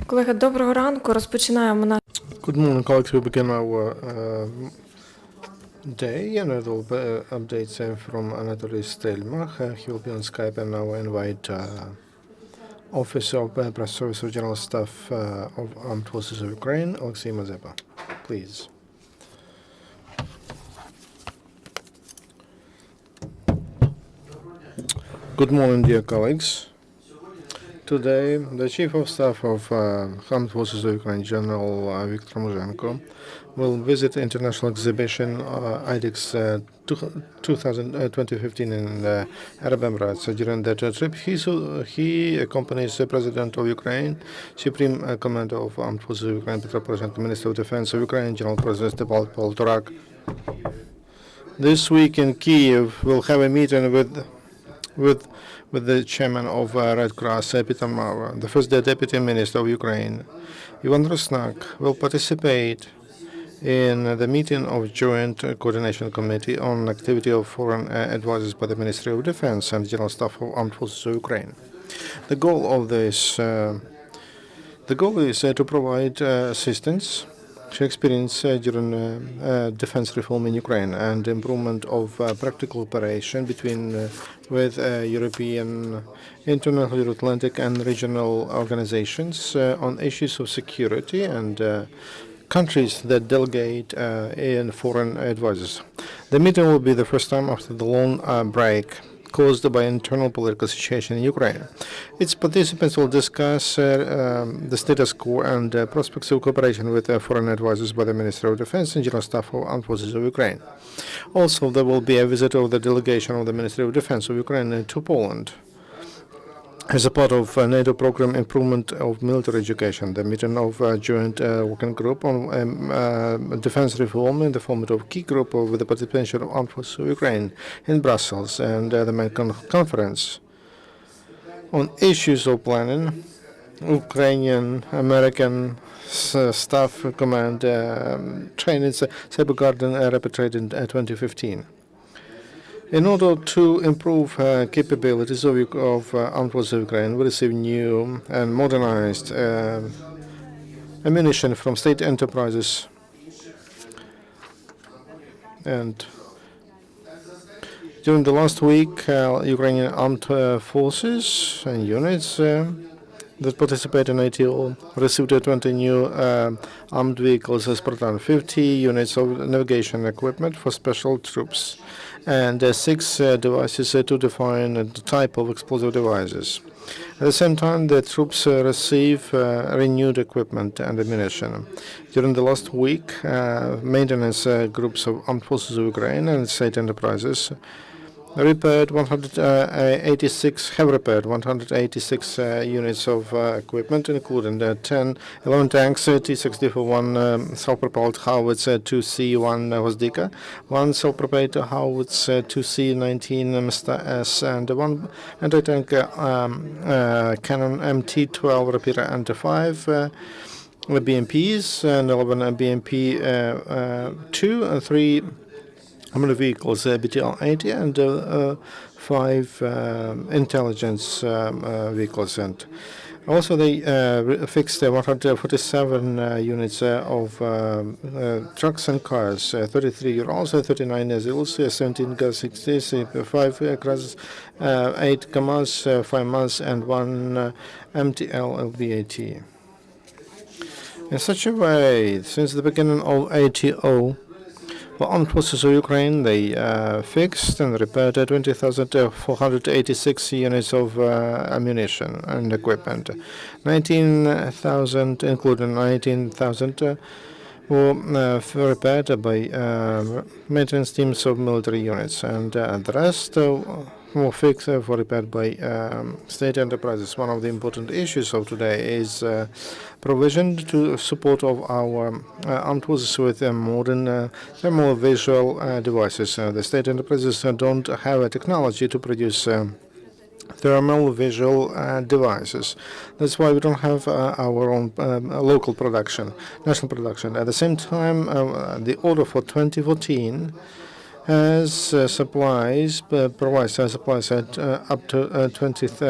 Колеги, доброго ранку. Розпочинаємо наш. Good morning, colleagues. We begin our day, and it will be updates from Anatoliy Stelmakh. He will be on Skype, and now I invite Office of Press Service of General Staff of Armed Forces of Ukraine, Alexei Mazepa. Please. Good morning, dear colleagues. Today, the Chief of Staff of Armed Forces of Ukraine, General Viktor Muzhenko, will visit the international exhibition IDEX 2015 in Arab Emirates. During that trip, he accompanies the President of Ukraine, Supreme Commander of Armed Forces of Ukraine, Petro Poroshenko, Minister of Defense of Ukraine, General President Paul Torak. This week in Kiev, we'll have a meeting with the chairman of Red Cross, Peter Maurer. The first deputy minister of Ukraine, Ivan Rusnak, will participate in the meeting of Joint Coordination Committee on activity of foreign advisors by the Ministry of Defense and General Staff of Armed Forces of Ukraine. The goal is to provide assistance to experience during defense reform in Ukraine and improvement of practical cooperation with European, international, Atlantic and regional organizations on issues of security and countries that delegate in foreign advisors. The meeting will be the first time after the long break caused by internal political situation in Ukraine. Its participants will discuss the status quo and prospects of cooperation with foreign advisors by the Ministry of Defense and General Staff of Armed Forces of Ukraine. Also, there will be a visit of the delegation of the Ministry of Defense of Ukraine to Poland as a part of NATO program improvement of military education. The meeting of joint working group on defense reform in the format of key group with the participation of Armed Forces of Ukraine in Brussels, and the main conference on issues of planning, Ukrainian, American Staff Command training, Cyber Garden Rapid Trade in 2015. In order to improve capabilities of Armed Forces of Ukraine, we receive new and modernized ammunition from state enterprises. And during the last week, Ukrainian armed forces and units that participate in ATO received 20 new armed vehicles as Spartan, 50 units of navigation equipment for special troops, and 6 devices to define the type of explosive devices. At the same time, the troops receive renewed equipment and ammunition. During the last week, maintenance groups of Armed Forces of Ukraine and state enterprises have repaired 186 units of equipment, including 11 tanks, T-64, 1 self-propelled howitzer 2C-1 Vozdika, 1 self-propelled howitzer 2C-19 Msta-S, and 1 anti-tank cannon MT-12 repeater and 5 BMPs and 11 BMP-2 and 3 armored vehicles, BTL-80, and 5 intelligence vehicles. And also they fixed 147 units of trucks and cars, 33 Urals, 39 Zils, 17 Gaz-60s, 5 Graz, 8 Kamaz, 5 Maz, and 1 MTL LVAT. In such a way, since the beginning of ATO, the Armed Forces of Ukraine, they fixed and repaired 20,486 units of ammunition and equipment. 19,000, including 19,000, were repaired by maintenance teams of military units, and the rest were fixed for repaired by state enterprises. One of the important issues of today is provision to support of our armed forces with modern thermal visual devices. The state enterprises don't have a technology to produce thermal visual devices. That's why we don't have our own local production, national production. At the same time, the order for 2014 has supplies, provides supplies at up to 20th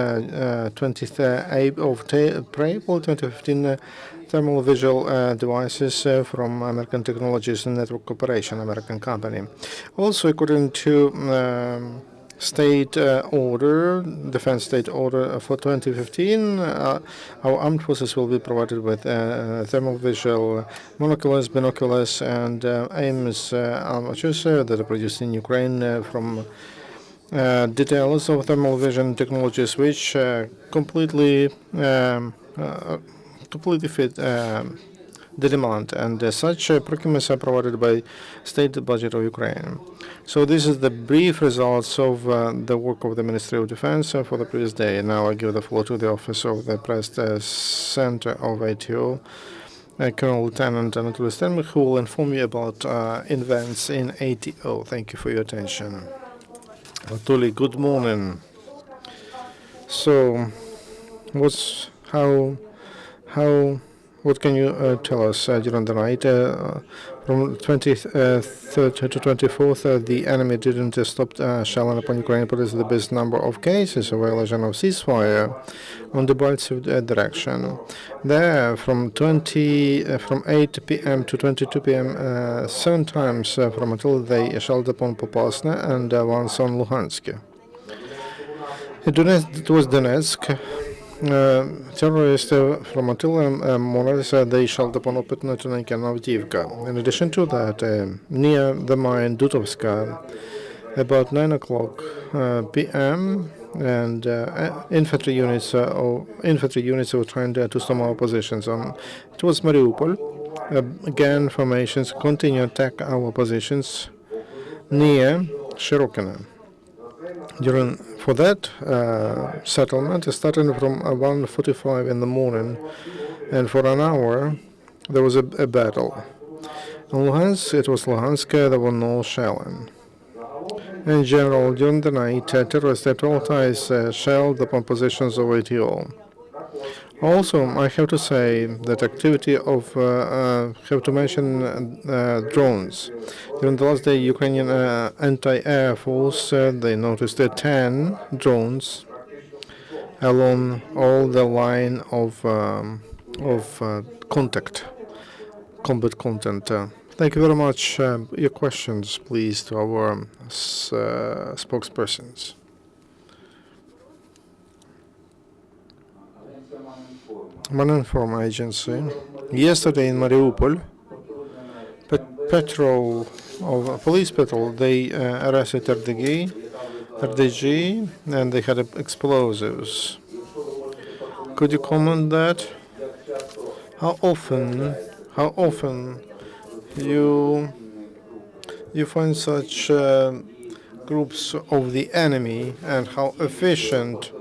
April 2015 thermal visual devices from American Technologies and Network Corporation, American company. Also, according to state order, defense state order for 2015, our armed forces will be provided with thermal visual monoculars, binoculars, and AIMS armatures that are produced in Ukraine from details of thermal vision technologies, which completely fit the demand, and such procurements are provided by state budget of Ukraine. So this is the brief results of the work of the Ministry of Defense for the previous day. Now I give the floor to the office of the Press Center of ATO, Colonel Lieutenant Anatoliy Stelmakh, who will inform you about events in ATO. Thank you for your attention. Anatoly, good morning. So, what can you tell us during the night? From 23rd to 24th, the enemy didn't stop shelling upon Ukraine, but it's the biggest number of cases of violation of ceasefire on the Baltic direction. There, from 8 p.m. to 22 p.m., 7 times from until they shelled upon Popasna and once on Luhansk. It was Donetsk. Terrorists from Attila Moras, they shelled upon Opetnotenka and Avdiivka. In addition to that, near the mine Dutovska, about 9 o'clock p.m., and infantry units were trying to storm our positions. It was Mariupol. Again, formations continue to attack our positions near Shirokino. For that settlement, starting from 1:45 in the morning, and for an hour, there was a battle. In Luhansk, it was Luhansk, there were no shelling. In general, during the night, terrorists at all times shelled upon positions of ATO. Also, I have to say that activity of, have to mention drones. During the last day, Ukrainian anti-air force, they noticed 10 drones along all the line of combat content. Thank you very much. Your questions, please, to our spokespersons. Maninform agency. Yesterday in Mariupol, police patrol, they arrested RDG, and they had explosives. Could you comment that? How often you find such groups of the enemy, and how efficient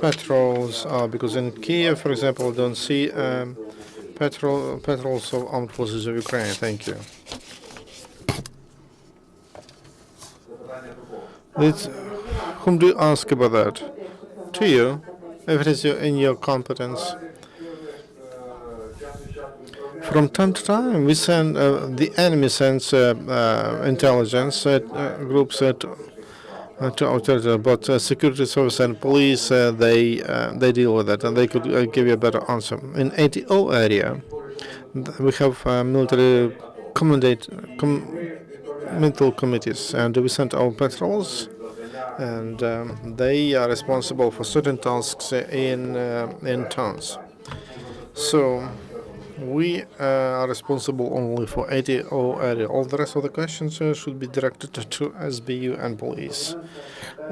patrols are? Because in Kiev, for example, don't see patrols of armed forces of Ukraine. Thank you. Whom do you ask about that? To you, if it is in your competence. From time to time, we send the enemy sends intelligence groups to our territory, but security service and police they deal with that, and they could give you a better answer. In ATO area, we have military mental committees, and we send our patrols, and they are responsible for certain tasks in towns. So we are responsible only for ATO area. All the rest of the questions should be directed to SBU and police.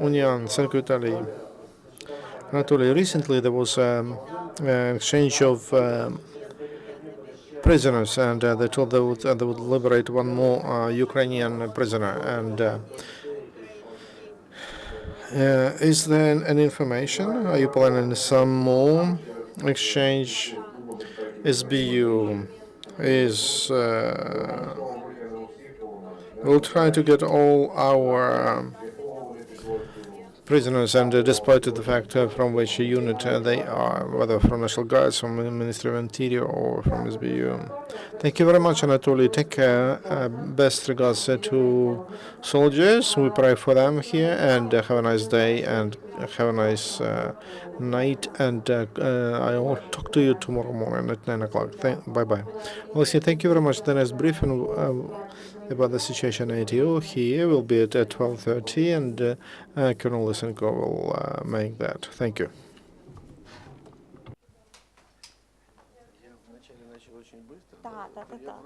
Union, Secretary Anatoly, recently there was an exchange of prisoners, and they told they would liberate one more Ukrainian prisoner. And is there any information? Are you planning some more exchange? SBU is we'll try to get all our prisoners, and despite the fact from which unit they are, whether from National Guards, from the Ministry of Interior, or from SBU. Thank you very much, Anatoly. Take care. Best regards to soldiers. We pray for them here, and have a nice day, and have a nice night. And I will talk to you tomorrow morning at 9 o'clock. Bye-bye. Well, see, thank you very much. The next briefing about the situation at ATO here will be at 12:30, and Colonel Lysenko will make that. Thank you. Да.